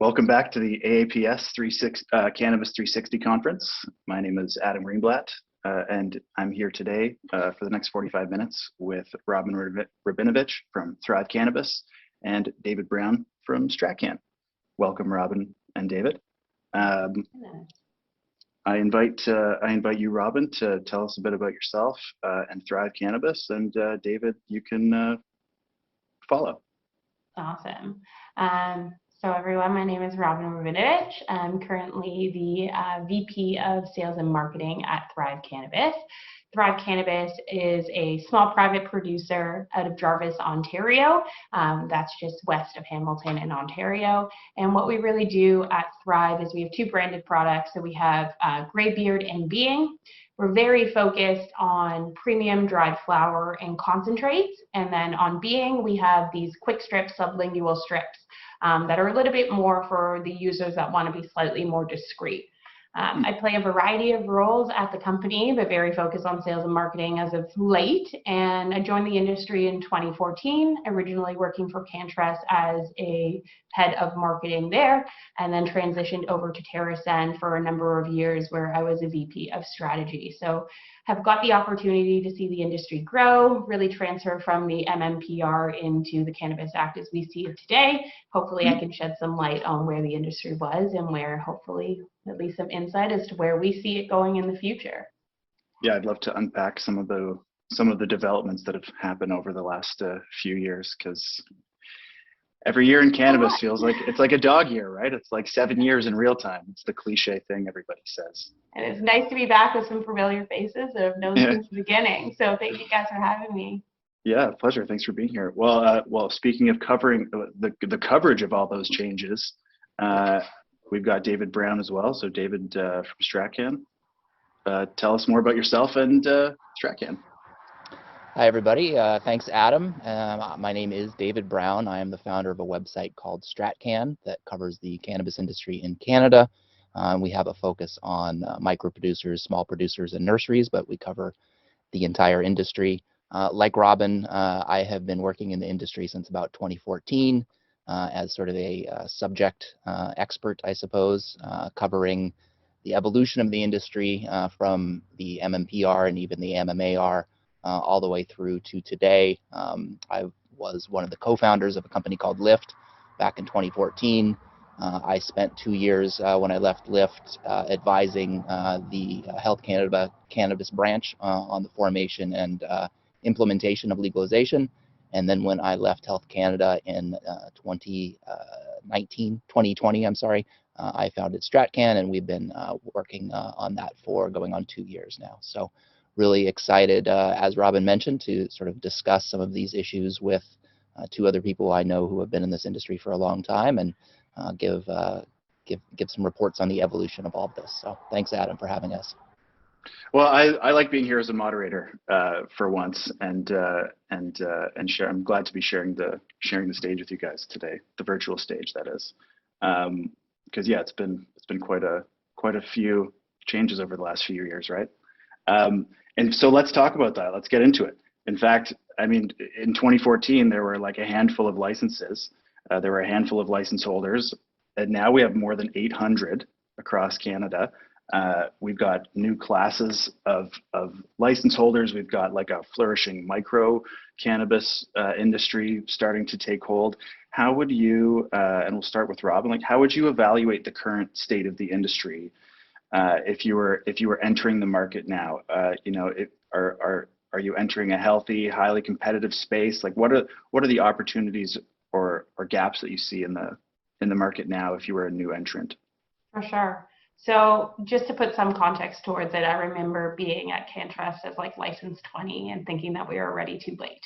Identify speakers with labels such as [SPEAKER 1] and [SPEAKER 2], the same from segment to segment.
[SPEAKER 1] Welcome back to the AAPS Cannabis 360 conference. My name is Adam Greenblatt, and I'm here today for the next 45 minutes with Robin Rabinovich from Thrive Cannabis and David Brown from StratCan. Welcome, Robin and David. I invite you, Robin, to tell us a bit about yourself and Thrive Cannabis, and David, you can follow.
[SPEAKER 2] Awesome. So everyone, my name is Robin Rabinovich. I'm currently the VP of Sales and Marketing at Thrive Cannabis. Thrive Cannabis is a small private producer out of Jarvis, Ontario. That's just west of Hamilton in Ontario. And what we really do at Thrive is we have two branded products. So we have Greybeard and Being. We're very focused on premium dried flower and concentrates. And then on Being, we have these quick strip sublingual strips that are a little bit more for the users that want to be slightly more discreet. I play a variety of roles at the company, but very focused on sales and marketing as of late. And I joined the industry in 2014, originally working for Cannabis as a head of marketing there, and then transitioned over to TerraSend for a number of years where I was a VP of strategy. So have got the opportunity to see the industry grow, really transfer from the MMPR into the Cannabis Act as we see it today. Hopefully I can shed some light on where the industry was and where hopefully at least some insight as to where we see it going in the future.
[SPEAKER 1] Yeah, I'd love to unpack some of the developments that have happened over the last few years, because every year in cannabis feels like it's like a dog year, right? It's like 7 years in real time. It's the cliche thing everybody says.
[SPEAKER 2] And it's nice to be back with some familiar faces that have known since the beginning. So thank you guys for having me.
[SPEAKER 1] Yeah, pleasure. Thanks for being here. Well, speaking of covering the coverage of all those changes, we've got David Brown as well. So David from StratCan, tell us more about yourself and StratCan.
[SPEAKER 3] Hi, everybody. Thanks, Adam. My name is David Brown. I am the founder of a website called StratCan that covers the cannabis industry in Canada. We have a focus on micro producers, small producers, and nurseries, but we cover the entire industry. Like Robin, I have been working in the industry since about 2014 as sort of a subject expert, I suppose, covering the evolution of the industry from the MMPR and even the MMAR all the way through to today. I was one of the co-founders of a company called Lyft back in 2014. I spent 2 years when I left Lyft advising the Health Canada cannabis branch on the formation and implementation of legalization. And then when I left Health Canada in 2020, I founded StratCan, and we've been working on that for going on 2 years now. So really excited, as Robin mentioned, to sort of discuss some of these issues with two other people I know who have been in this industry for a long time, and give some reports on the evolution of all of this. So thanks, Adam, for having us.
[SPEAKER 1] Well, I like being here as a moderator for once, and share. I'm glad to be sharing the stage with you guys today, the virtual stage, that is, because yeah, it's been quite a few changes over the last few years, right? And so let's talk about that. Let's get into it. In fact, I mean, in 2014 there were like a handful of licenses. There were a handful of license holders, and now we have more than 800 across Canada. We've got new classes of license holders. We've got like a flourishing micro cannabis industry starting to take hold. How would you, and we'll start with Robin, like how would you evaluate the current state of the industry if you were entering the market now? Are you entering a healthy, highly competitive space? Like what are the opportunities or gaps that you see in the market now if you were a new entrant?
[SPEAKER 2] For sure. So just to put some context towards it, I remember being at Cannabis as like license 20 and thinking that we were already too late.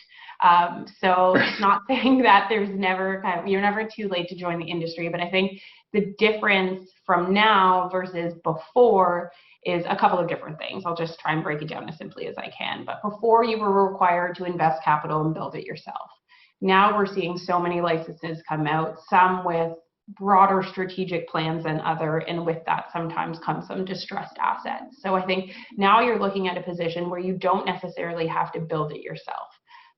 [SPEAKER 2] So it's not saying that there's never you're never too late to join the industry, but I think the difference from now versus before is a couple of different things. I'll just try and break it down as simply as I can. But before, you were required to invest capital and build it yourself. Now we're seeing so many licenses come out, some with broader strategic plans than other, and with that sometimes comes some distressed assets. So I think now you're looking at a position where you don't necessarily have to build it yourself.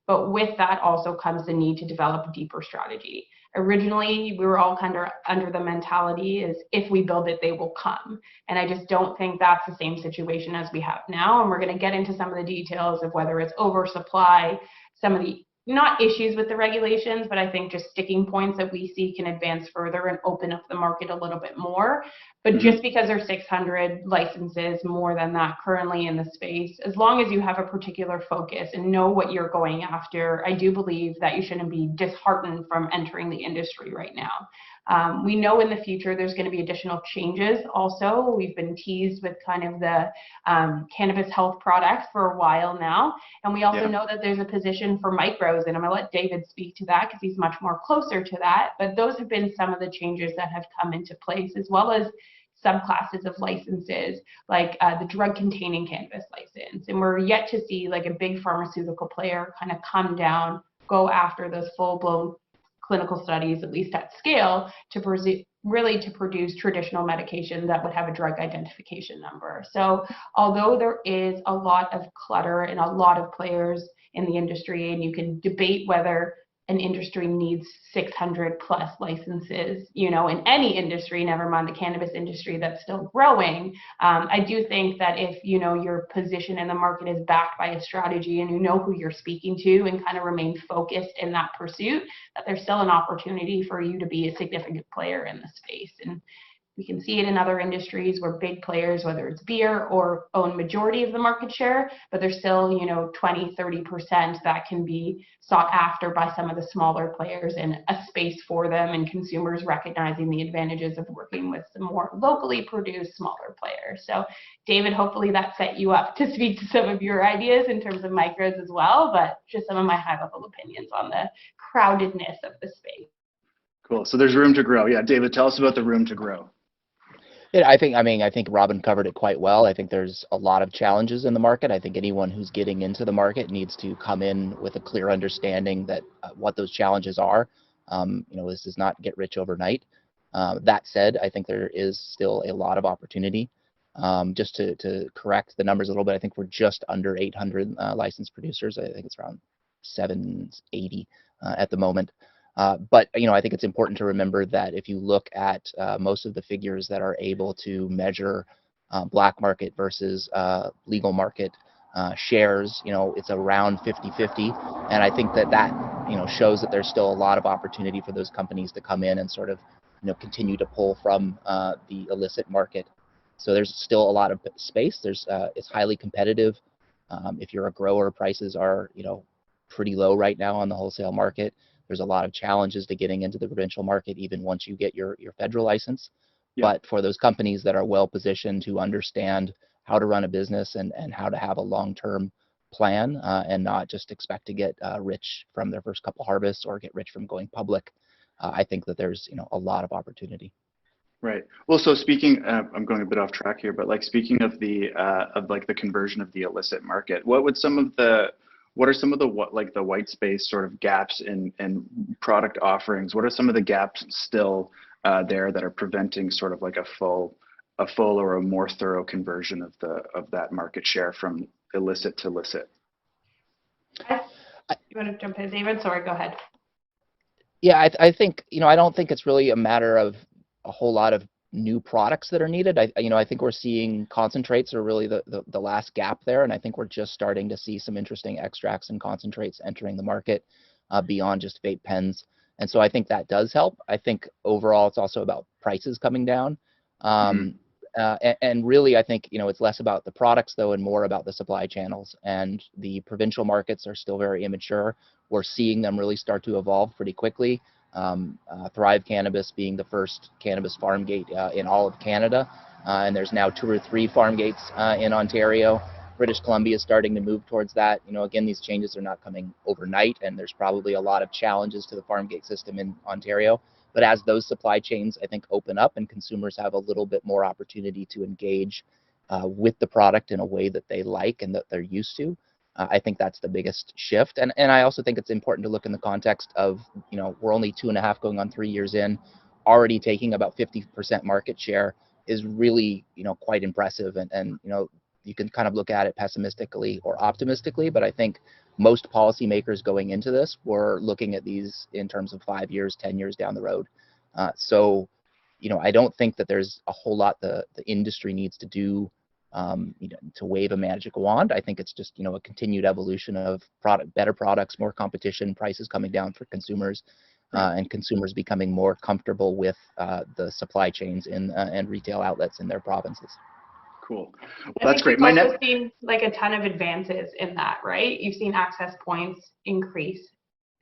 [SPEAKER 2] But with that also comes the need to develop a deeper strategy. Originally, we were all kind of under the mentality is if we build it, they will come. And I just don't think that's the same situation as we have now. And we're going to get into some of the details of whether it's oversupply, some of the not issues with the regulations, but I think just sticking points that we see can advance further and open up the market a little bit more. But just because there's 600 licenses, more than that currently in the space, as long as you have a particular focus and know what you're going after, I do believe that you shouldn't be disheartened from entering the industry right now. We know in the future there's going to be additional changes also. We've been teased with kind of the cannabis health products for a while now. And we also know that there's a position for micros, and I'm going to let David speak to that because he's much more closer to that. But those have been some of the changes that have come into place, as well as subclasses of licenses, like the drug-containing cannabis license. And we're yet to see like a big pharmaceutical player kind of come down, go after those full-blown clinical studies, at least at scale, to produce traditional medication that would have a drug identification number. So although there is a lot of clutter and a lot of players in the industry, and you can debate whether an industry needs 600 plus licenses, in any industry, never mind the cannabis industry that's still growing. I do think that if, your position in the market is backed by a strategy and you know who you're speaking to and kind of remain focused in that pursuit, that there's still an opportunity for you to be a significant player in the space. And we can see it in other industries where big players, whether it's beer, or own majority of the market share, but there's still, 20, 30% that can be sought after by some of the smaller players, and a space for them, and consumers recognizing the advantages of working with some more locally produced smaller players. So David, hopefully that set you up to speak to some of your ideas in terms of micros as well, but just some of my high level opinions on the crowdedness of the space.
[SPEAKER 1] Cool. So there's room to grow. Yeah, David, tell us about the room to grow.
[SPEAKER 3] Yeah, I think Robin covered it quite well. I think there's a lot of challenges in the market. I think anyone who's getting into the market needs to come in with a clear understanding that what those challenges are. This does not get rich overnight. That said, I think there is still a lot of opportunity. Just to correct the numbers a little bit, I think we're just under 800 licensed producers. I think it's around 780 at the moment. But I think it's important to remember that if you look at most of the figures that are able to measure black market versus legal market shares, it's around 50-50. And I think that shows that there's still a lot of opportunity for those companies to come in and sort of, continue to pull from the illicit market. So there's still a lot of space. It's highly competitive. If you're a grower, prices are, pretty low right now on the wholesale market. There's a lot of challenges to getting into the provincial market, even once you get your federal license. Yeah. But for those companies that are well positioned to understand how to run a business and how to have a long-term plan and not just expect to get rich from their first couple harvests or get rich from going public, I think that there's a lot of opportunity.
[SPEAKER 1] Right. Well, so speaking, I'm going a bit off track here, but like speaking of the conversion of the illicit market, what are some of the white space sort of gaps in product offerings? What are some of the gaps still there that are preventing sort of like a full or a more thorough conversion of that market share from illicit to licit?
[SPEAKER 2] You want to jump in, David? Sorry, go ahead.
[SPEAKER 3] Yeah, I think I don't think it's really a matter of a whole lot of new products that are needed. I think we're seeing concentrates are really the last gap there, and I think we're just starting to see some interesting extracts and concentrates entering the market beyond just vape pens, and so I think that does help. I think overall it's also about prices coming down, and really I think it's less about the products though and more about the supply channels, and the provincial markets are still very immature. We're seeing them really start to evolve pretty quickly. Thrive Cannabis being the first cannabis farm gate in all of Canada, and there's now 2 or 3 farm gates in Ontario. British Columbia is starting to move towards that. Again, these changes are not coming overnight, and there's probably a lot of challenges to the farm gate system in Ontario. But as those supply chains, I think, open up and consumers have a little bit more opportunity to engage with the product in a way that they like and that they're used to, I think that's the biggest shift. And I also think it's important to look in the context of, we're only 2.5 going on 3 years in, already taking about 50% market share is really, quite impressive. And you can kind of look at it pessimistically or optimistically, but I think most policymakers going into this were looking at these in terms of 5 years, 10 years down the road. So, I don't think that there's a whole lot the industry needs to do, to wave a magic wand. I think it's just, a continued evolution of better products, more competition, prices coming down for consumers, and consumers becoming more comfortable with the supply chains and retail outlets in their provinces.
[SPEAKER 1] Cool. Well,
[SPEAKER 2] I
[SPEAKER 1] that's
[SPEAKER 2] think
[SPEAKER 1] great.
[SPEAKER 2] you've also seen like a ton of advances in that, right? You've seen access points increase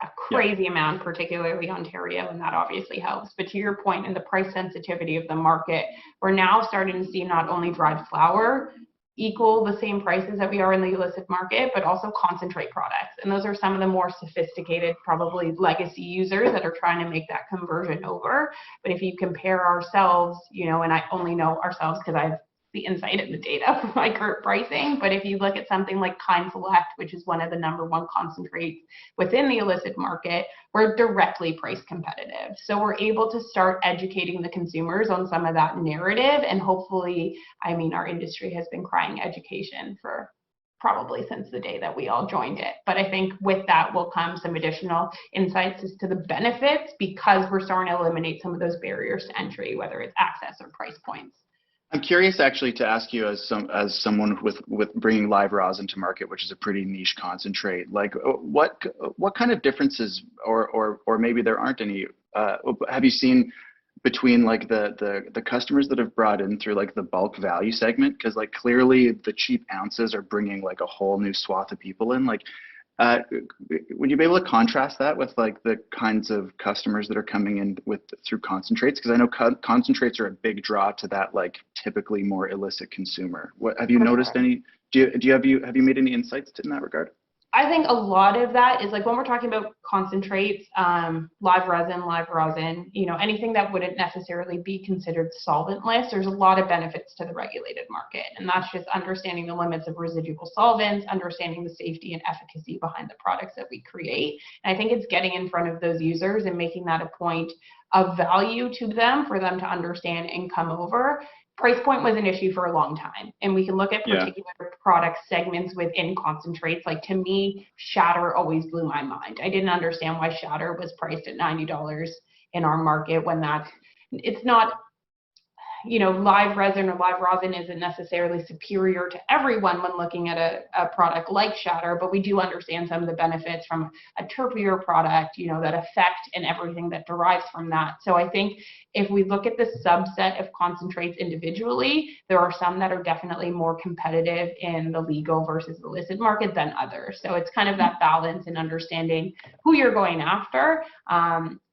[SPEAKER 2] a crazy amount, particularly Ontario, and that obviously helps. But to your point, in the price sensitivity of the market, we're now starting to see not only dried flower equal the same prices that we are in the illicit market, but also concentrate products. And those are some of the more sophisticated, probably legacy users that are trying to make that conversion over. But if you compare ourselves, and I only know ourselves because I have the insight and the data for my current pricing, but if you look at something like Kind Select, which is one of the #1 concentrates within the illicit market, we're directly price competitive. So we're able to start educating the consumers on some of that narrative, and hopefully, our industry has been crying education for probably since the day that we all joined it. But I think with that will come some additional insights as to the benefits, because we're starting to eliminate some of those barriers to entry, whether it's access or price points.
[SPEAKER 1] I'm curious actually to ask you, as someone with bringing live rosin to market, which is a pretty niche concentrate, like what kind of differences, or maybe there aren't any, have you seen between like the customers that have brought in through like the bulk value segment? Because like clearly the cheap ounces are bringing like a whole new swath of people in. Like, would you be able to contrast that with like the kinds of customers that are coming in through concentrates? Because I know concentrates are a big draw to that like typically more illicit consumer. What have you noticed any? Have you made any insights in that regard?
[SPEAKER 2] I think a lot of that is like when we're talking about concentrates, live rosin, anything that wouldn't necessarily be considered solventless, there's a lot of benefits to the regulated market. And that's just understanding the limits of residual solvents, understanding the safety and efficacy behind the products that we create. And I think it's getting in front of those users and making that a point of value to them for them to understand and come over. Price point was an issue for a long time, and we can look at particular product segments within concentrates. Like, to me, shatter always blew my mind. I didn't understand why shatter was priced at $90 in our market when it's not, live resin or live rosin isn't necessarily superior to everyone when looking at a product like shatter, but we do understand some of the benefits from a terpier product, that effect and everything that derives from that. So I think if we look at the subset of concentrates individually, there are some that are definitely more competitive in the legal versus illicit market than others. So it's kind of that balance in understanding who you're going after.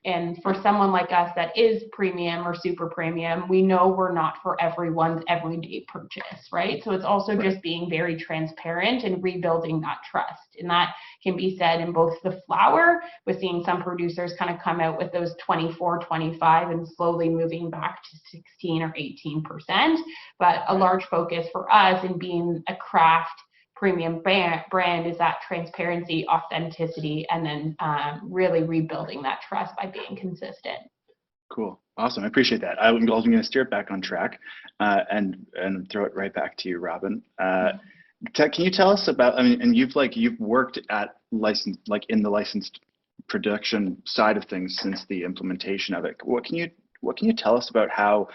[SPEAKER 2] And for someone like us that is premium or super premium, we know we're not for everyone's everyday purchase, right? So it's also just being very transparent and rebuilding that trust. And that can be said in both the flower, with seeing some producers kind of come out with those 24, 25 and slowly moving back to 16 or 18%. But a large focus for us in being a craft premium brand is that transparency, authenticity, and then really rebuilding that trust by being consistent.
[SPEAKER 1] Cool, awesome. I appreciate that. I'm going to steer it back on track and throw it right back to you, Robin. Can you tell us about? And you've worked at in the licensed production side of things since the implementation of it. What can you tell us about how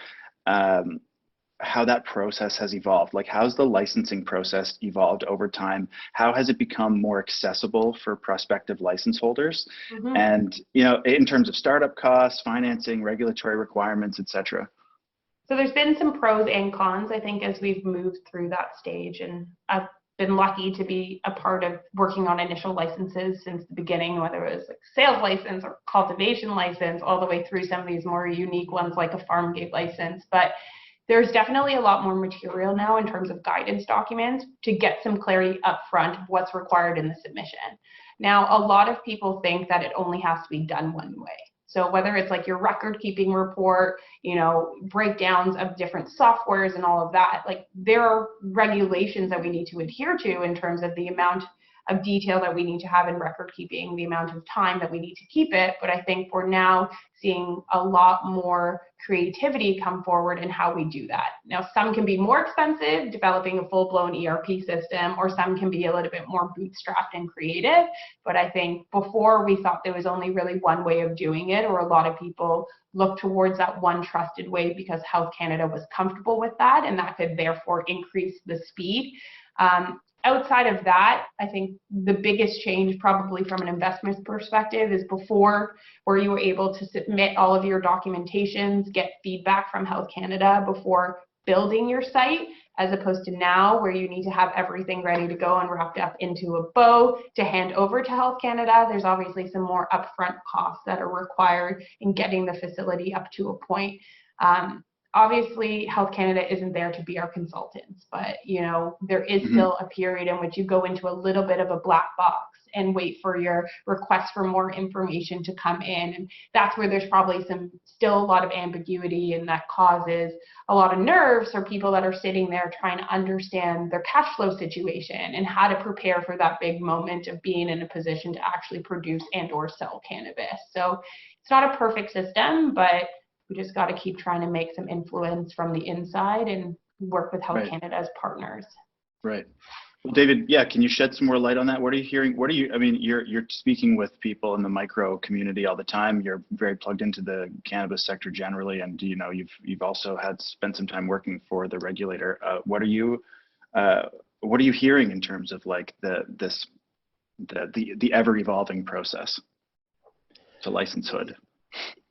[SPEAKER 1] that process has evolved? Like, how's the licensing process evolved over time? How has it become more accessible for prospective license holders? Mm-hmm. And, in terms of startup costs, financing, regulatory requirements, etc.
[SPEAKER 2] So there's been some pros and cons, I think, as we've moved through that stage. And I've been lucky to be a part of working on initial licenses since the beginning, whether it was like sales license or cultivation license, all the way through some of these more unique ones like a farm gate license. But there's definitely a lot more material now in terms of guidance documents to get some clarity up front of what's required in the submission. Now, a lot of people think that it only has to be done one way. So whether it's like your record keeping report, breakdowns of different softwares and all of that, like there are regulations that we need to adhere to in terms of the amount of detail that we need to have in record keeping, the amount of time that we need to keep it. But I think we're now seeing a lot more creativity come forward in how we do that. Now, some can be more expensive, developing a full-blown ERP system, or some can be a little bit more bootstrapped and creative. But I think before we thought there was only really one way of doing it, or a lot of people look towards that one trusted way because Health Canada was comfortable with that, and that could therefore increase the speed. Outside of that, I think the biggest change probably from an investment perspective is before, where you were able to submit all of your documentations, get feedback from Health Canada before building your site, as opposed to now where you need to have everything ready to go and wrapped up into a bow to hand over to Health Canada. There's obviously some more upfront costs that are required in getting the facility up to a point. Obviously, Health Canada isn't there to be our consultants, but there is still a period in which you go into a little bit of a black box and wait for your request for more information to come in. And that's where there's probably still a lot of ambiguity, and that causes a lot of nerves for people that are sitting there trying to understand their cash flow situation and how to prepare for that big moment of being in a position to actually produce and or sell cannabis. So it's not a perfect system, but we just got to keep trying to make some influence from the inside and work with Health Canada as partners.
[SPEAKER 1] Right. Well, David, can you shed some more light on that? What are you hearing? You're speaking with people in the micro community all the time. You're very plugged into the cannabis sector generally, and you've also spent some time working for the regulator. What are you hearing in terms of like the ever evolving process to licensehood?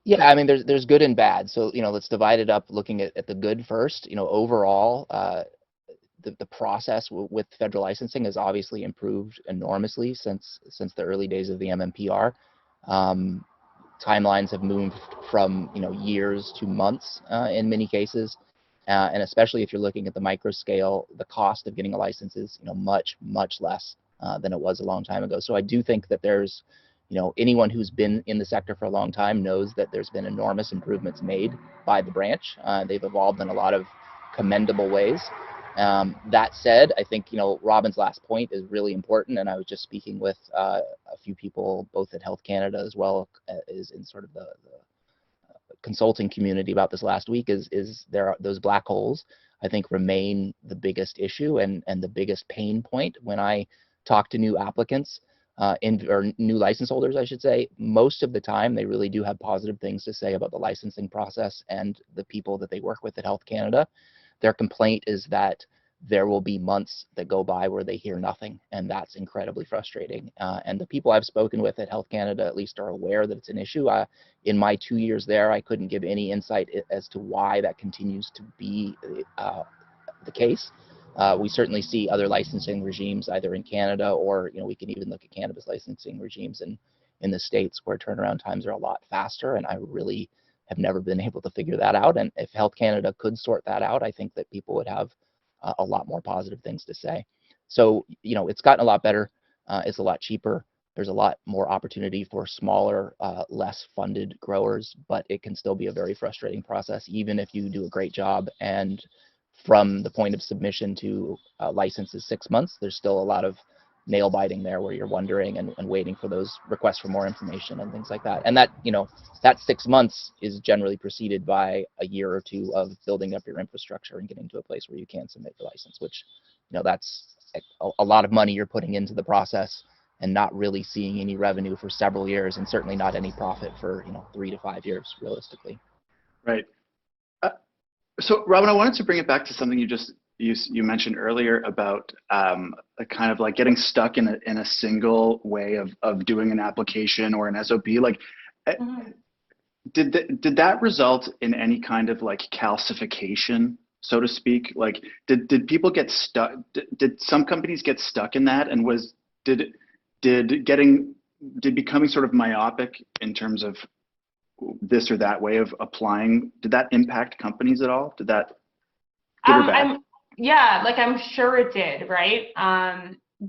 [SPEAKER 3] Yeah, I mean, there's good and bad. So, let's divide it up looking at the good first. Overall, the process with federal licensing has obviously improved enormously since the early days of the MMPR. Timelines have moved from, years to months in many cases. And especially if you're looking at the micro scale, the cost of getting a license is, much, much less than it was a long time ago. So I do think that there's, anyone who's been in the sector for a long time knows that there's been enormous improvements made by the branch. They've evolved in a lot of commendable ways. That said, I think, Robin's last point is really important. And I was just speaking with a few people, both at Health Canada as well as in sort of the consulting community about this last week, is there are those black holes, I think, remain the biggest issue and the biggest pain point when I talk to new applicants. Or new license holders, I should say. Most of the time, they really do have positive things to say about the licensing process and the people that they work with at Health Canada. Their complaint is that there will be months that go by where they hear nothing, and that's incredibly frustrating. And the people I've spoken with at Health Canada at least are aware that it's an issue. In my 2 years there, I couldn't give any insight as to why that continues to be the case. We certainly see other licensing regimes either in Canada or, we can even look at cannabis licensing regimes in the States where turnaround times are a lot faster. And I really have never been able to figure that out. And if Health Canada could sort that out, I think that people would have a lot more positive things to say. So, it's gotten a lot better. It's a lot cheaper. There's a lot more opportunity for smaller, less funded growers, but it can still be a very frustrating process, even if you do a great job. And from the point of submission to license is 6 months, there's still a lot of nail biting there where you're wondering and waiting for those requests for more information and things like that. And that, that 6 months is generally preceded by a year or two of building up your infrastructure and getting to a place where you can submit your license, which, that's a lot of money you're putting into the process and not really seeing any revenue for several years, and certainly not any profit for, 3 to 5 years realistically.
[SPEAKER 1] Right. So, Robin, I wanted to bring it back to something you mentioned earlier about kind of like getting stuck in a single way of doing an application or an SOP. Like, did that result in any kind of like calcification, so to speak? Like, did people get stuck? Did some companies get stuck in that? And did becoming sort of myopic in terms of this or that way of applying, did that impact companies at all? Did that good or bad?
[SPEAKER 2] I'm sure it did, right?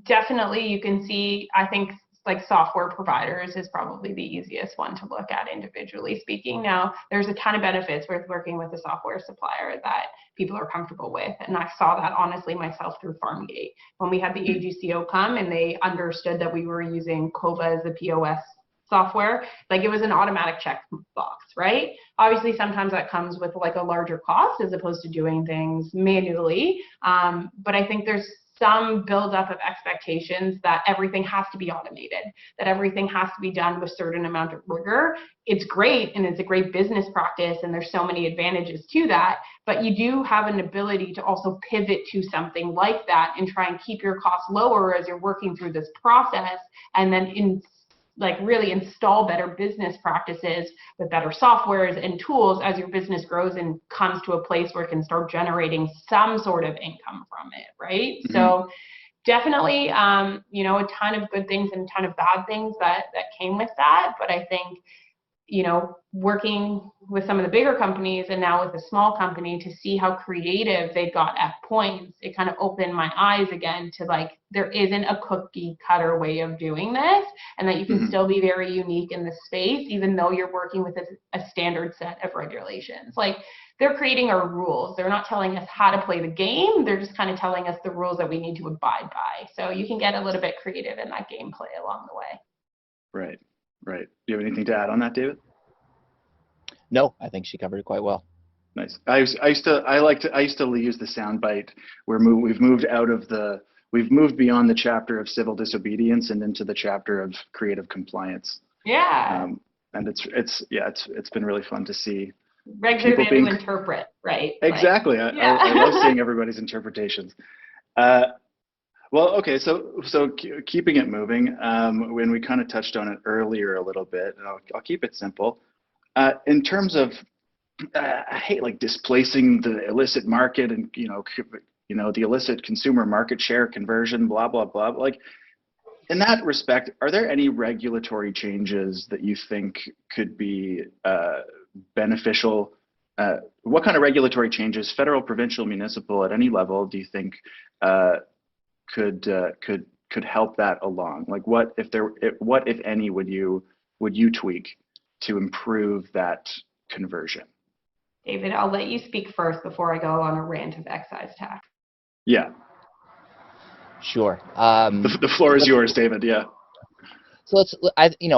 [SPEAKER 2] Definitely you can see, I think like software providers is probably the easiest one to look at individually speaking. Now, there's a ton of benefits with working with a software supplier that people are comfortable with. And I saw that honestly myself through Farmgate. When we had the AGCO come and they understood that we were using COVA as the POS software, like it was an automatic checkbox, right? Obviously, sometimes that comes with like a larger cost as opposed to doing things manually. But I think there's some buildup of expectations that everything has to be automated, that everything has to be done with a certain amount of rigor. It's great and it's a great business practice and there's so many advantages to that, but you do have an ability to also pivot to something like that and try and keep your costs lower as you're working through this process, and then really install better business practices with better softwares and tools as your business grows and comes to a place where it can start generating some sort of income from it, right? Mm-hmm. So definitely, a ton of good things and a ton of bad things that came with that. But I think, working with some of the bigger companies and now with a small company to see how creative they got at points, it kind of opened my eyes again to like, there isn't a cookie cutter way of doing this, and that you can still be very unique in the space, even though you're working with a standard set of regulations. Like they're creating our rules. They're not telling us how to play the game. They're just kind of telling us the rules that we need to abide by. So you can get a little bit creative in that gameplay along the way.
[SPEAKER 1] Right. Right. Do you have anything to add on that, David?
[SPEAKER 3] No, I think she covered it quite well.
[SPEAKER 1] Nice. I used to use the soundbite where we've moved beyond the chapter of civil disobedience and into the chapter of creative compliance.
[SPEAKER 2] Yeah.
[SPEAKER 1] And it's been really fun to see.
[SPEAKER 2] Regs are there to interpret, right?
[SPEAKER 1] Exactly. I love seeing everybody's interpretations. Well, okay, so keeping it moving, when we kind of touched on it earlier a little bit, and I'll keep it simple. In terms of, I hate like displacing the illicit market and the illicit consumer market share conversion, blah blah blah. Like in that respect, are there any regulatory changes that you think could be beneficial? What kind of regulatory changes, federal, provincial, municipal, at any level, do you think could help that along? Like what if any would you tweak to improve that conversion?
[SPEAKER 2] David, I'll let you speak first before I go on a rant of excise tax.
[SPEAKER 1] Yeah.
[SPEAKER 3] Sure.
[SPEAKER 1] The floor is yours, David. Yeah.
[SPEAKER 3] So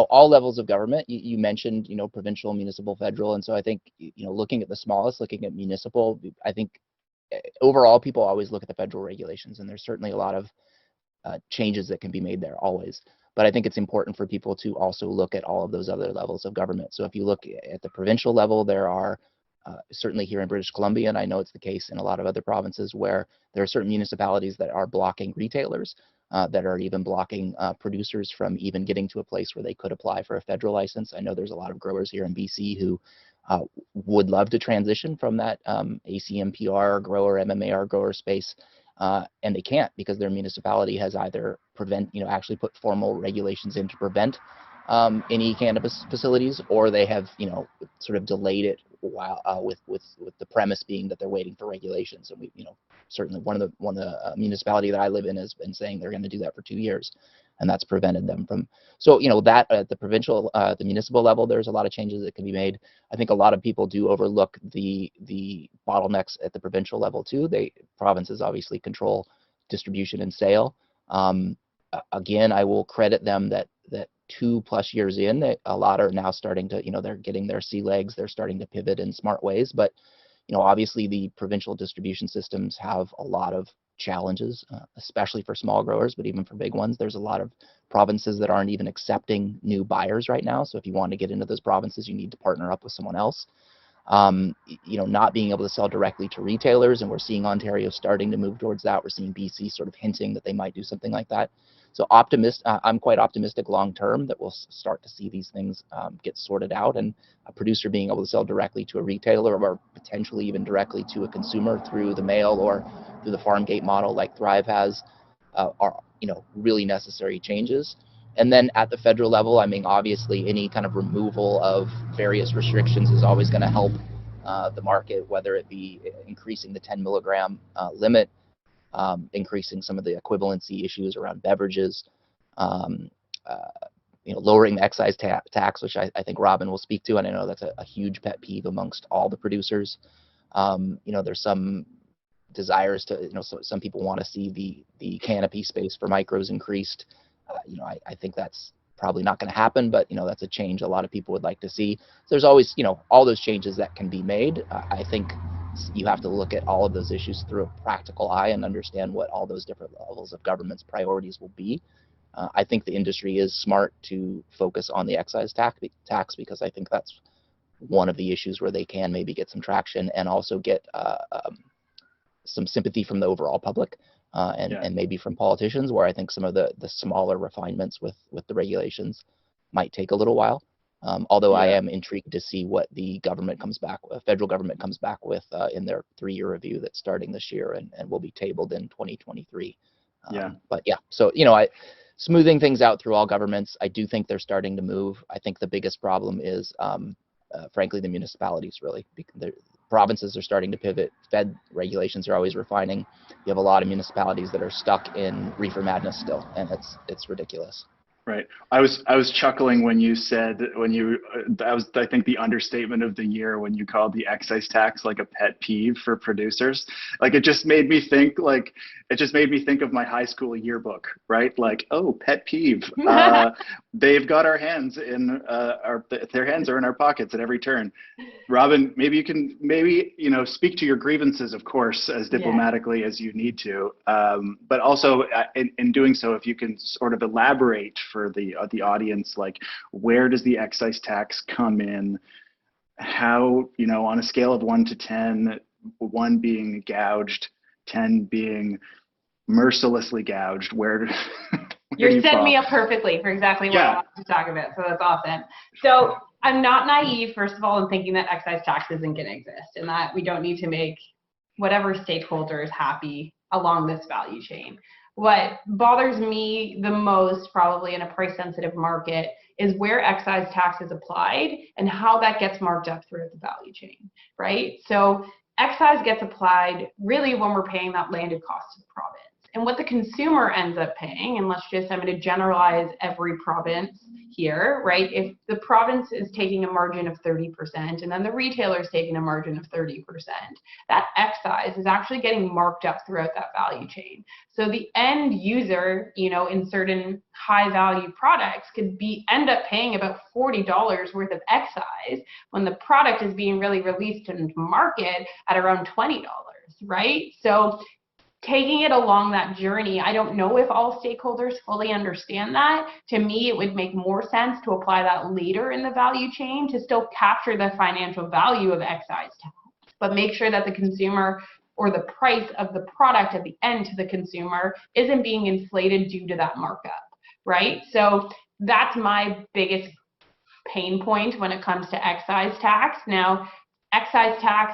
[SPEAKER 3] all levels of government, you mentioned, provincial, municipal, federal. And so I think, looking at the smallest, looking at municipal, I think overall people always look at the federal regulations, and there's certainly a lot of changes that can be made there always. But I think it's important for people to also look at all of those other levels of government. So if you look at the provincial level, there are certainly here in British Columbia, and I know it's the case in a lot of other provinces, where there are certain municipalities that are blocking retailers, that are even blocking producers from even getting to a place where they could apply for a federal license. I know there's a lot of growers here in BC who would love to transition from that ACMPR grower, MMAR grower space, and they can't because their municipality has either actually put formal regulations in to prevent any cannabis facilities, or they have sort of delayed it while with the premise being that they're waiting for regulations. And we certainly one of the municipality that I live in has been saying they're going to do that for 2 years, and that's prevented them from. So that at the provincial, the municipal level, there's a lot of changes that can be made. I think a lot of people do overlook the bottlenecks at the provincial level too. Provinces obviously control distribution and sale. Again, I will credit them that 2+ years in, a lot are now starting to, they're getting their sea legs, they're starting to pivot in smart ways. But, obviously the provincial distribution systems have a lot of challenges, especially for small growers, but even for big ones. There's a lot of provinces that aren't even accepting new buyers right now. So if you want to get into those provinces, you need to partner up with someone else. Not being able to sell directly to retailers, and we're seeing Ontario starting to move towards that. We're seeing BC sort of hinting that they might do something like that. So I'm quite optimistic long term that we'll start to see these things get sorted out, and a producer being able to sell directly to a retailer, or potentially even directly to a consumer through the mail or through the farm gate model like Thrive has, are really necessary changes. And then at the federal level, I mean, obviously any kind of removal of various restrictions is always going to help the market, whether it be increasing the 10 milligram limit, increasing some of the equivalency issues around beverages. lowering the excise tax, which I think Robin will speak to, and I know that's a huge pet peeve amongst all the producers. There's some desires to, so some people want to see the canopy space for micros increased. I think that's probably not going to happen, but that's a change a lot of people would like to see. So there's always, all those changes that can be made. I think you have to look at all of those issues through a practical eye and understand what all those different levels of government's priorities will be. I think the industry is smart to focus on the excise tax because I think that's one of the issues where they can maybe get some traction and also get some sympathy from the overall public and maybe from politicians, where I think some of the smaller refinements with the regulations might take a little while. Although I am intrigued to see what the federal government comes back with in their 3-year review that's starting this year and will be tabled in 2023. But yeah, so smoothing things out through all governments. I do think they're starting to move. I think the biggest problem is, frankly, the municipalities. Really, the provinces are starting to pivot. Fed regulations are always refining. You have a lot of municipalities that are stuck in reefer madness still, and it's ridiculous.
[SPEAKER 1] Right. I was chuckling when you said that was, I think, the understatement of the year when you called the excise tax like a pet peeve for producers. Like it just made me think of my high school yearbook, right? Like, oh, pet peeve. They've got our hands in their hands are in our pockets at every turn. Robin, maybe you can speak to your grievances, of course, as diplomatically as you need to, but also in doing so, if you can sort of elaborate for the audience, like where does the excise tax come in? How, on a scale of 1 to 10, 1 being gouged, 10 being mercilessly gouged, where
[SPEAKER 2] You're setting me up perfectly for exactly what I want to talk about, so that's awesome. So I'm not naive, first of all, in thinking that excise tax isn't going to exist and that we don't need to make whatever stakeholders happy along this value chain. What bothers me the most, probably in a price-sensitive market, is where excise tax is applied and how that gets marked up throughout the value chain, right? So excise gets applied really when we're paying that landed cost to the province. And what the consumer ends up paying, and I'm going to generalize every province here, right? If the province is taking a margin of 30% and then the retailer is taking a margin of 30%, that excise is actually getting marked up throughout that value chain. So the end user, in certain high value products could end up paying about $40 worth of excise when the product is being really released into market at around $20, right? So taking it along that journey, I don't know if all stakeholders fully understand that. To me, it would make more sense to apply that later in the value chain to still capture the financial value of excise tax, but make sure that the consumer or the price of the product at the end to the consumer isn't being inflated due to that markup, right? So that's my biggest pain point when it comes to excise tax. Now, excise tax,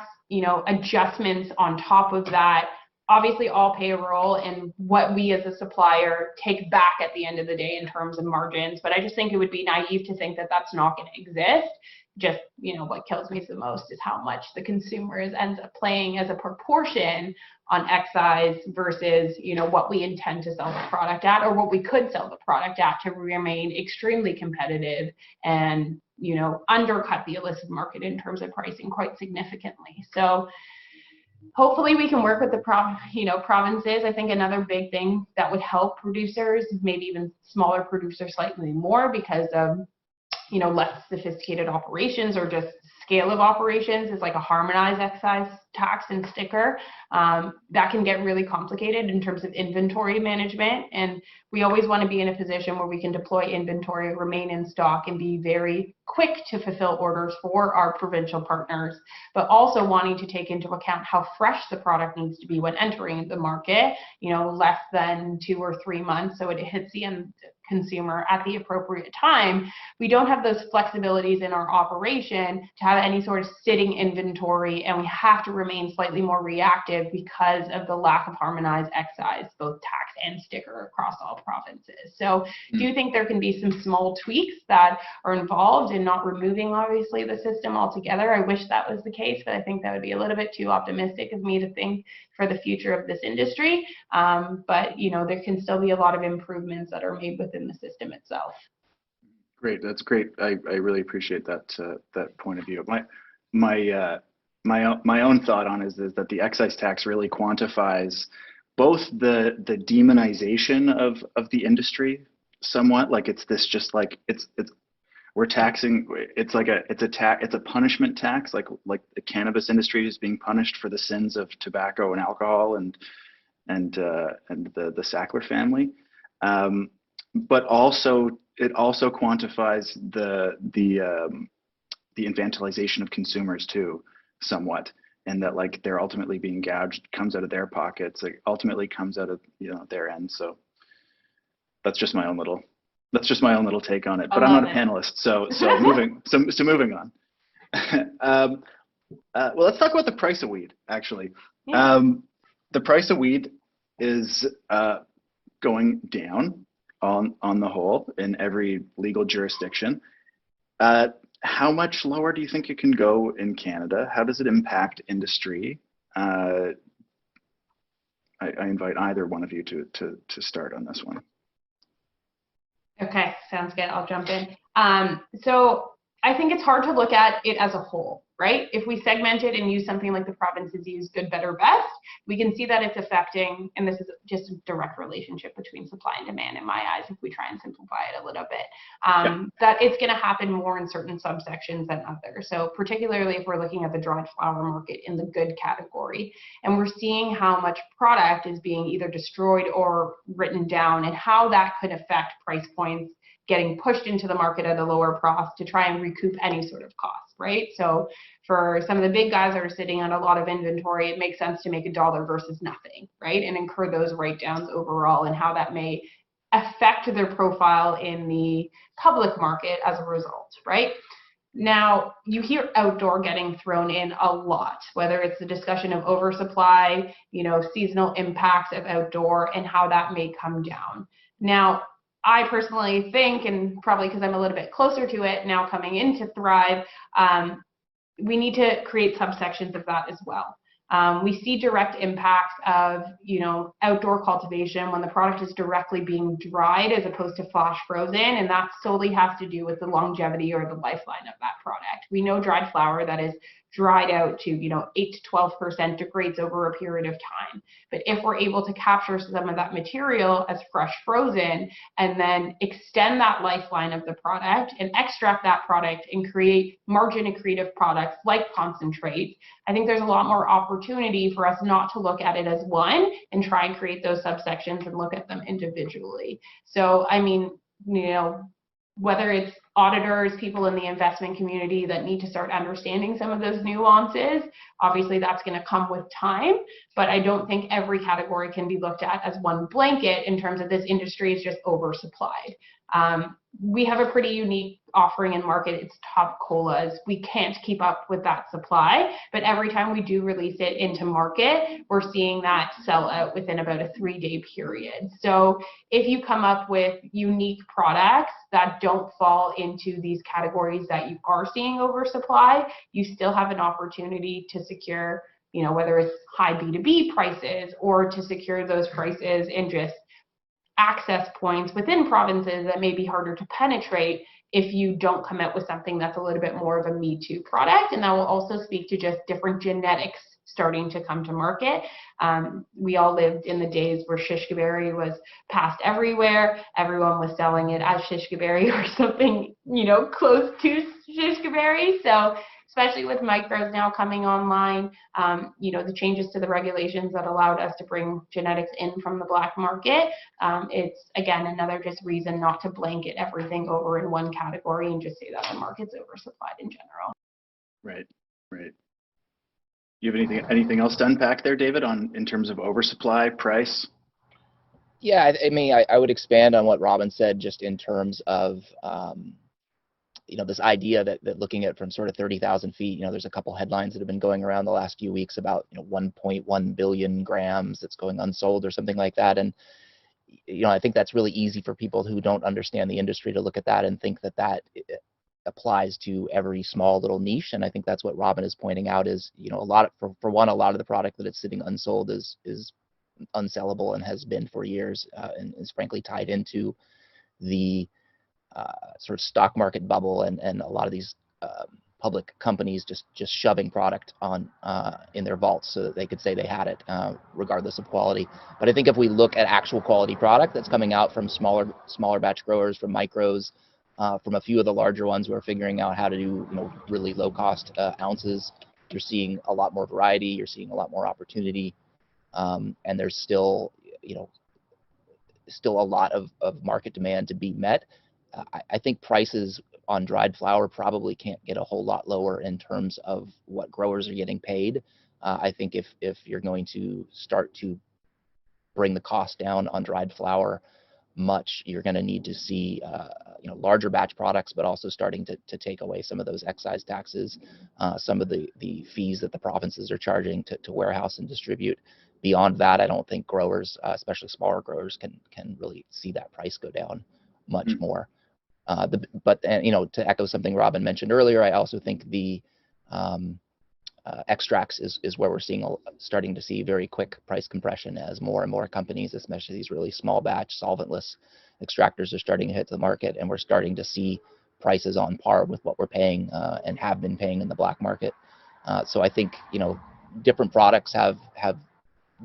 [SPEAKER 2] adjustments on top of that, obviously all play a role in what we as a supplier take back at the end of the day in terms of margins. But I just think it would be naive to think that that's not going to exist. Just, what kills me the most is how much the consumers ends up paying as a proportion on excise versus, what we intend to sell the product at or what we could sell the product at to remain extremely competitive and, undercut the illicit market in terms of pricing quite significantly. So hopefully we can work with the provinces. I think another big thing that would help producers, maybe even smaller producers slightly more because of, less sophisticated operations or just scale of operations, is like a harmonized excise tax and sticker. That can get really complicated in terms of inventory management. And we always want to be in a position where we can deploy inventory, remain in stock, and be very quick to fulfill orders for our provincial partners, but also wanting to take into account how fresh the product needs to be when entering the market, less than 2 or 3 months, so it hits the end consumer at the appropriate time. We don't have those flexibilities in our operation to have any sort of sitting inventory, and we have to remain slightly more reactive because of the lack of harmonized excise, both tax and sticker, across all provinces. So do you think there can be some small tweaks that are involved in not removing, obviously, the system altogether? I wish that was the case, but I think that would be a little bit too optimistic of me to think for the future of this industry. But, you know, there can still be a lot of improvements that are made within the system itself.
[SPEAKER 1] Great, that's great. I really appreciate that that point of view. My own thought on is that the excise tax really quantifies both the demonization of the industry somewhat. Like it's this just like it's we're taxing. It's like it's a punishment tax. Like the cannabis industry is being punished for the sins of tobacco and alcohol and the Sackler family. But also it also quantifies the infantilization of consumers too, somewhat, and that like they're ultimately being gouged, comes out of their pockets, like ultimately comes out of, you know, their end. So that's just my own little take on it. But I'm not a panelist, so moving on. Well, let's talk about the price of weed. Actually,
[SPEAKER 2] Yeah.
[SPEAKER 1] The price of weed is going down on the whole in every legal jurisdiction. How much lower do you think it can go in Canada? How does it impact industry? I invite either one of you to start on this one.
[SPEAKER 2] Okay, sounds good. I'll jump in. So I think it's hard to look at it as a whole, right? If we segment it and use something like the provinces use good, better, best, we can see that it's affecting, and this is just a direct relationship between supply and demand in my eyes, if we try and simplify it a little bit, that it's going to happen more in certain subsections than others. So particularly if we're looking at the dried flower market in the good category, and we're seeing how much product is being either destroyed or written down, and how that could affect price points getting pushed into the market at a lower price to try and recoup any sort of cost, right? So for some of the big guys that are sitting on a lot of inventory, it makes sense to make $1 versus nothing, right? And incur those write-downs overall, and how that may affect their profile in the public market as a result, right? Now, you hear outdoor getting thrown in a lot, whether it's the discussion of oversupply, you know, seasonal impacts of outdoor, and how that may come down. Now, I personally think, and probably because I'm a little bit closer to it now coming into Thrive, we need to create subsections of that as well. We see direct impacts of, you know, outdoor cultivation when the product is directly being dried as opposed to flash frozen, and that solely has to do with the longevity or the lifeline of that product. We know dried flower that is dried out to, you know, 8 to 12% degrades over a period of time. But if we're able to capture some of that material as fresh frozen and then extend that lifeline of the product and extract that product and create margin accretive products like concentrates, I think there's a lot more opportunity for us not to look at it as one and try and create those subsections and look at them individually. So, I mean, you know, whether it's auditors, people in the investment community that need to start understanding some of those nuances, obviously that's going to come with time, but I don't think every category can be looked at as one blanket in terms of this industry is just oversupplied. We have a pretty unique offering in market. It's top colas. We can't keep up with that supply, but every time we do release it into market, we're seeing that sell out within about a 3-day period. So if you come up with unique products that don't fall into these categories that you are seeing oversupply, you still have an opportunity to secure, you know, whether it's high B2B prices or to secure those prices and just access points within provinces that may be harder to penetrate if you don't come out with something that's a little bit more of a Me Too product. And that will also speak to just different genetics starting to come to market. We all lived in the days where shishkaberry was passed everywhere. Everyone was selling it as shishkaberry or something, you know, close to shishkaberry. So especially with micros now coming online, you know, the changes to the regulations that allowed us to bring genetics in from the black market, it's, again, another just reason not to blanket everything over in one category and just say that the market's oversupplied in general.
[SPEAKER 1] Right, right. You have anything else to unpack there, David, in terms of oversupply, price?
[SPEAKER 3] Yeah, I mean, I would expand on what Robin said just in terms of this idea that looking at from sort of 30,000 feet, there's a couple headlines that have been going around the last few weeks about 1.1 billion grams that's going unsold or something like that. And I think that's really easy for people who don't understand the industry to look at that and think that applies to every small little niche. And I think that's what Robin is pointing out is, a lot of, for one, a lot of the product that it's sitting unsold is unsellable and has been for years, and is frankly tied into the sort of stock market bubble and a lot of these public companies just shoving product on in their vaults so that they could say they had it, regardless of quality. But I think if we look at actual quality product that's coming out from smaller batch growers, from micros, from a few of the larger ones who are figuring out how to do really low cost ounces, you're seeing a lot more variety, you're seeing a lot more opportunity, and there's still a lot of market demand to be met. I think prices on dried flower probably can't get a whole lot lower in terms of what growers are getting paid. I think if you're going to start to bring the cost down on dried flower much, you're going to need to see larger batch products, but also starting to take away some of those excise taxes, some of the fees that the provinces are charging to warehouse and distribute. Beyond that, I don't think growers, especially smaller growers, can really see that price go down much more. But to echo something Robin mentioned earlier, I also think the extracts is where we're starting to see very quick price compression as more and more companies, especially these really small batch solventless extractors, are starting to hit the market, and we're starting to see prices on par with what we're paying and have been paying in the black market. So I think different products have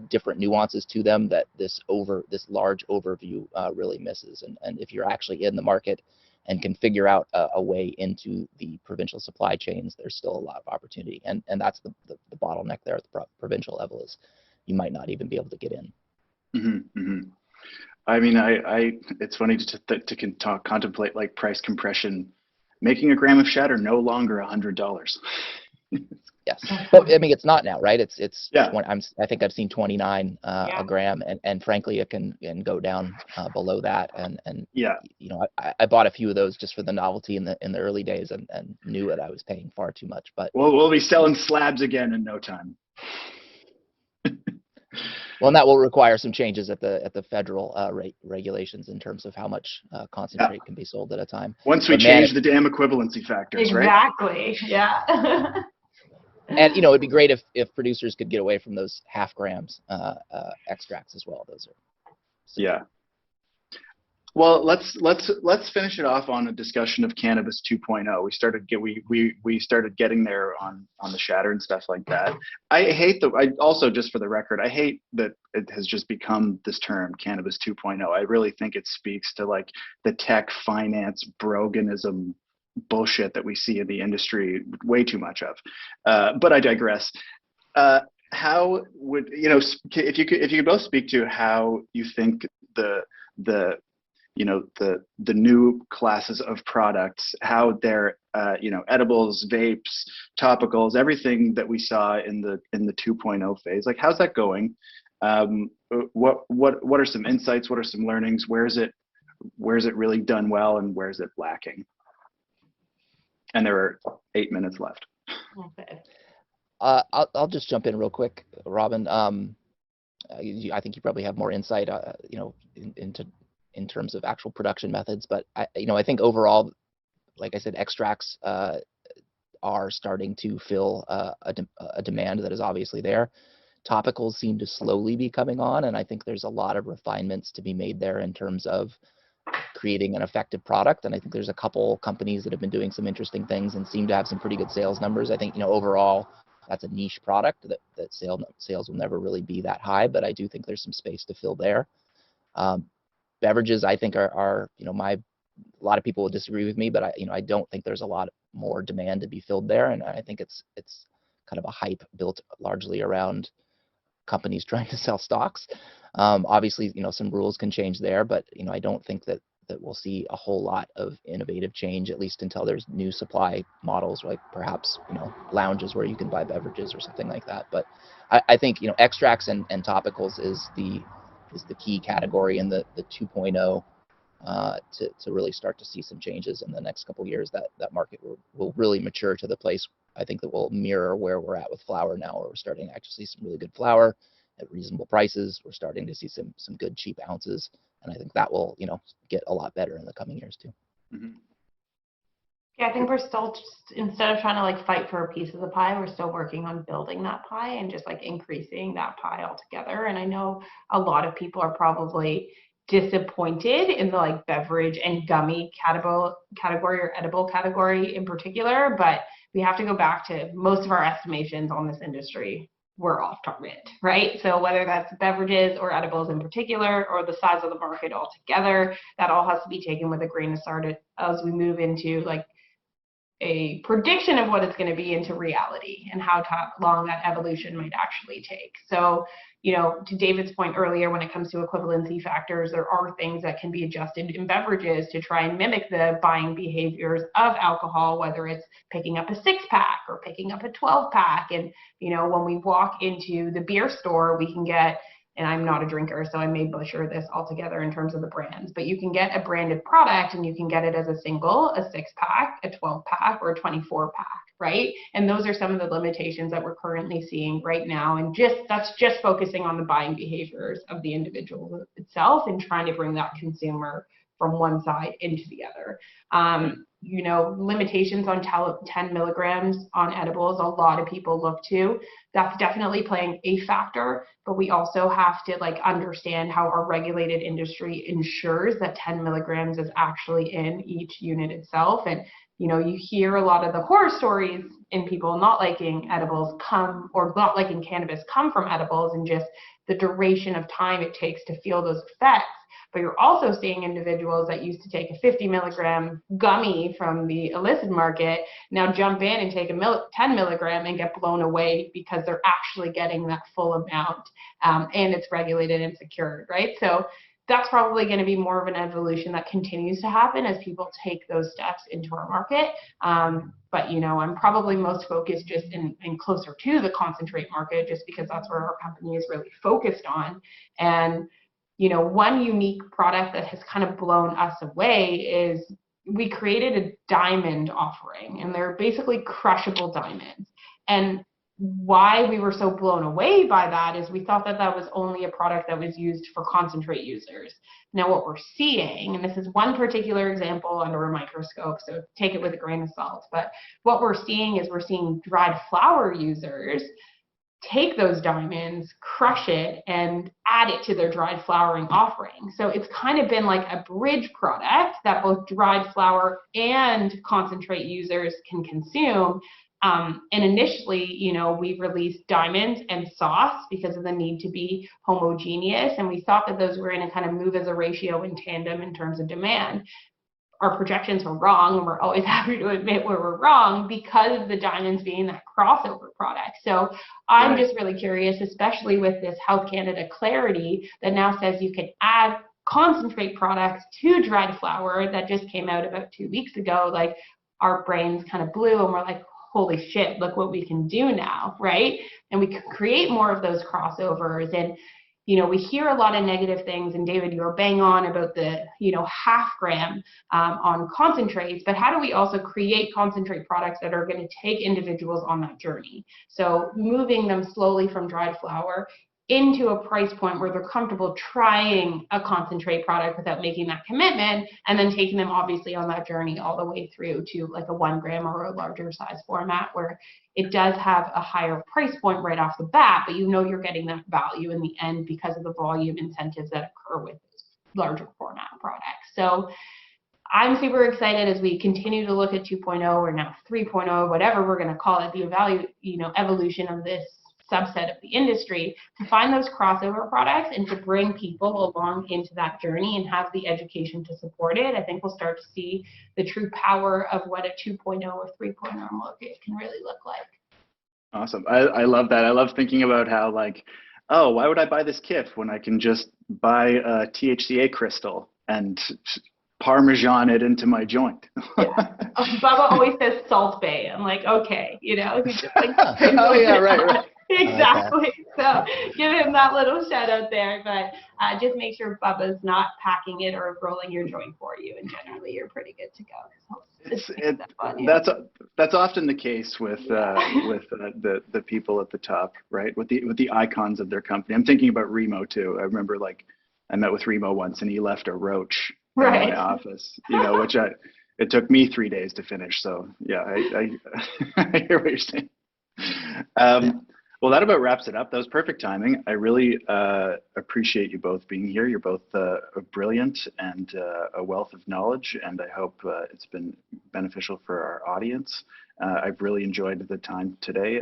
[SPEAKER 3] different nuances to them that this large overview really misses. And if you're actually in the market and can figure out a way into the provincial supply chains, there's still a lot of opportunity. And that's the bottleneck there at the provincial level, is you might not even be able to get in.
[SPEAKER 1] Mm-hmm, mm-hmm. I mean, it's funny to contemplate like price compression, making a gram of shatter no longer $100.
[SPEAKER 3] Yes, but I mean, it's not now, right? It's
[SPEAKER 1] yeah.
[SPEAKER 3] I think I've seen 29 a gram, and frankly, it can go down below that. And
[SPEAKER 1] yeah,
[SPEAKER 3] I bought a few of those just for the novelty in the early days, and knew that I was paying far too much. But
[SPEAKER 1] we'll be selling slabs again in no time.
[SPEAKER 3] Well, and that will require some changes at the federal regulations in terms of how much concentrate can be sold at a time.
[SPEAKER 1] Once we change the damn equivalency factors, right?
[SPEAKER 2] Exactly. Yeah.
[SPEAKER 3] And it'd be great if producers could get away from those half grams extracts as well. Those are
[SPEAKER 1] yeah. Well, let's finish it off on a discussion of Cannabis 2.0. We started getting there on the shatter and stuff like that. I also, just for the record, I hate that it has just become this term Cannabis 2.0. I really think it speaks to like the tech finance broganism bullshit that we see in the industry way too much of. But I digress. How would if you could both speak to how you think the new classes of products, how they're edibles, vapes, topicals, everything that we saw in the 2.0 phase, like how's that going? What are some insights? What are some learnings? Where's it really done well, and where's it lacking? And there are 8 minutes left.
[SPEAKER 2] Okay.
[SPEAKER 3] I'll just jump in real quick, Robin. I think you probably have more insight, in terms of actual production methods. But I think overall, like I said, extracts are starting to fill a demand that is obviously there. Topicals seem to slowly be coming on, and I think there's a lot of refinements to be made there in terms of creating an effective product. And I think there's a couple companies that have been doing some interesting things and seem to have some pretty good sales numbers. I think overall that's a niche product that sales will never really be that high, but I do think there's some space to fill there. Beverages, I think, are a lot of people will disagree with me, but I don't think there's a lot more demand to be filled there, and I think it's kind of a hype built largely around companies trying to sell stocks. Obviously, some rules can change there, but I don't think that we'll see a whole lot of innovative change, at least until there's new supply models, like perhaps lounges where you can buy beverages or something like that. But I think extracts and topicals is the key category in the 2.0 to really start to see some changes in the next couple of years. That market will really mature to the place, I think, that will mirror where we're at with flower now, where we're starting to actually see some really good flower at reasonable prices. We're starting to see some good cheap ounces, and I think that will, get a lot better in the coming years too.
[SPEAKER 1] Mm-hmm.
[SPEAKER 2] Yeah, I think we're still just, instead of trying to like fight for a piece of the pie, we're still working on building that pie and just like increasing that pie altogether. And I know a lot of people are probably disappointed in the like beverage and gummy category or edible category in particular, but we have to go back to most of our estimations on this industry were off target, right? So whether that's beverages or edibles in particular, or the size of the market altogether, that all has to be taken with a grain of salt as we move into like a prediction of what it's going to be into reality and how long that evolution might actually take. So, to David's point earlier, when it comes to equivalency factors, there are things that can be adjusted in beverages to try and mimic the buying behaviors of alcohol, whether it's picking up a 6-pack or picking up a 12-pack. And, when we walk into the beer store, we can get, and I'm not a drinker, so I may butcher this altogether in terms of the brands, but you can get a branded product and you can get it as a single, a 6-pack, a 12-pack, or a 24-pack, right? And those are some of the limitations that we're currently seeing right now. And that's just focusing on the buying behaviors of the individual itself and trying to bring that consumer from one side into the other. Limitations on 10 milligrams on edibles, a lot of people look to. That's definitely playing a factor, but we also have to understand how our regulated industry ensures that 10 milligrams is actually in each unit itself. And, you hear a lot of the horror stories in people not liking edibles or not liking cannabis come from edibles and just the duration of time it takes to feel those effects. But you're also seeing individuals that used to take a 50 milligram gummy from the illicit market now jump in and take a 10 milligram and get blown away because they're actually getting that full amount, and it's regulated and secured, right? So that's probably going to be more of an evolution that continues to happen as people take those steps into our market. But, I'm probably most focused just in closer to the concentrate market, just because that's where our company is really focused on. And one unique product that has kind of blown us away is we created a diamond offering, and they're basically crushable diamonds. And why we were so blown away by that is we thought that was only a product that was used for concentrate users. Now what we're seeing, and this is one particular example under a microscope, so take it with a grain of salt, but what we're seeing is we're seeing dried flower users take those diamonds, crush it, and add it to their dried flowering offering. So it's kind of been like a bridge product that both dried flower and concentrate users can consume. And initially, we released diamonds and sauce because of the need to be homogeneous, and we thought that those were going to kind of move as a ratio in tandem in terms of demand. Our projections were wrong, and we're always happy to admit where we're wrong because of the diamonds being that crossover product. So I'm just really curious, especially with this Health Canada clarity that now says you can add concentrate products to dried flower that just came out about 2 weeks ago. Our brains kind of blew, and we're like, holy shit, look what we can do now, right? And we could create more of those crossovers. And we hear a lot of negative things, and David, you're bang on about the, half gram on concentrates, but how do we also create concentrate products that are going to take individuals on that journey? So moving them slowly from dried flower into a price point where they're comfortable trying a concentrate product without making that commitment, and then taking them obviously on that journey all the way through to like a 1 gram or a larger size format where it does have a higher price point right off the bat, but you're getting that value in the end because of the volume incentives that occur with larger format products. So I'm super excited as we continue to look at 2.0 or now 3.0, whatever we're going to call it, the evolution of this subset of the industry, to find those crossover products and to bring people along into that journey and have the education to support it. I think we'll start to see the true power of what a 2.0 or 3.0 market can really look like.
[SPEAKER 1] Awesome. I love that. I love thinking about how why would I buy this kit when I can just buy a THCA crystal and Parmesan it into my joint?
[SPEAKER 2] Yeah. Bubba always says Salt Bay. I'm like, okay,
[SPEAKER 3] oh yeah, right.
[SPEAKER 2] Exactly. So give him that little shout out there, but just make sure Bubba's not packing it or rolling your joint for you, and generally you're pretty good to go.
[SPEAKER 1] That's often the case with the people at the top, right? With the icons of their company. I'm thinking about Remo too. I remember I met with Remo once, and he left a roach in my office, which it took me 3 days to finish. So yeah, I I hear what you're saying. Well, that about wraps it up. That was perfect timing. I really appreciate you both being here. You're both brilliant and a wealth of knowledge, and I hope it's been beneficial for our audience. I've really enjoyed the time today,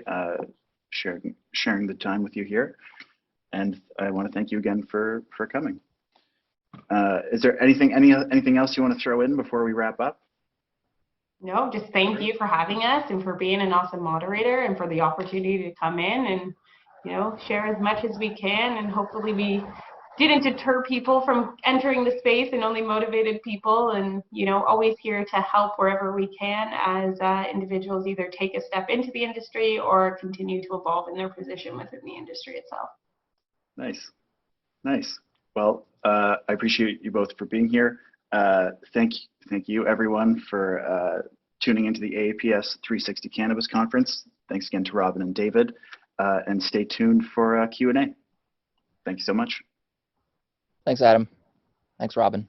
[SPEAKER 1] sharing the time with you here, and I want to thank you again for coming. Is there anything else you want to throw in before we wrap up?
[SPEAKER 2] No, just thank you for having us and for being an awesome moderator and for the opportunity to come in and, share as much as we can, and hopefully we didn't deter people from entering the space and only motivated people, and, always here to help wherever we can as individuals either take a step into the industry or continue to evolve in their position within the industry itself.
[SPEAKER 1] Nice. Well, I appreciate you both for being here. Thank you everyone for tuning into the AAPS 360 Cannabis Conference. Thanks again to Robin and David, and stay tuned for Q&A. Thank you so much.
[SPEAKER 3] Thanks, Adam. Thanks, Robin.